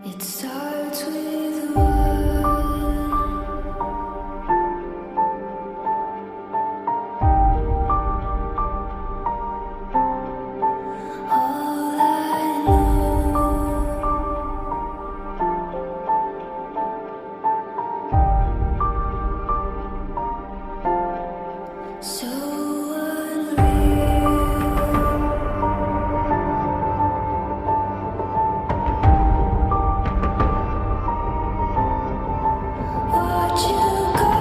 It starts with one. All I know, so unreal. Watch you go.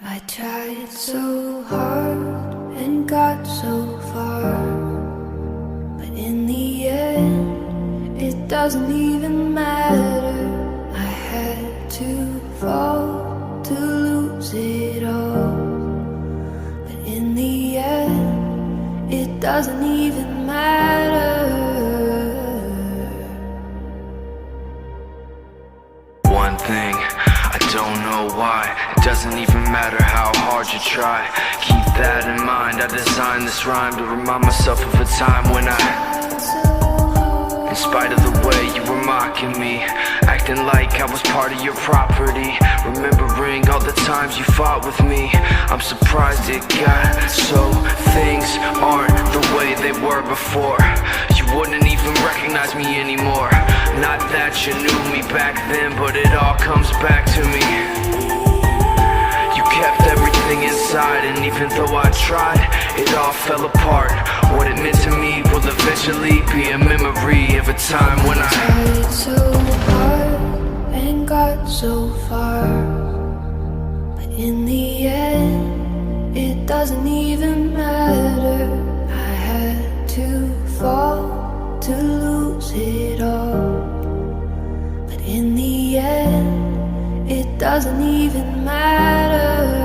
I tried so hard and got so far, but in the end, it doesn't even matter. I had to fall to lose it all, but in the end, it doesn't even matter. One thing, I don't know why. It doesn't even matter how hard you try. Keep that in mind. I designed this rhyme to remind myself of a time when in spite of the way you were mocking me, acting like I was part of your property, remembering all the times you fought with me, I'm surprised it got so things aren't the way they were before. You wouldn't even recognize me anymore. Not that you knew me back then, but it all comes back to me. You kept everything inside, and even though I tried, it all fell apart. What it meant to me will eventually be a memory of a time when I tried so hard and got so far, but in the end, it doesn't even matter. I had to fall to lose it all, but in the end, it doesn't even matter.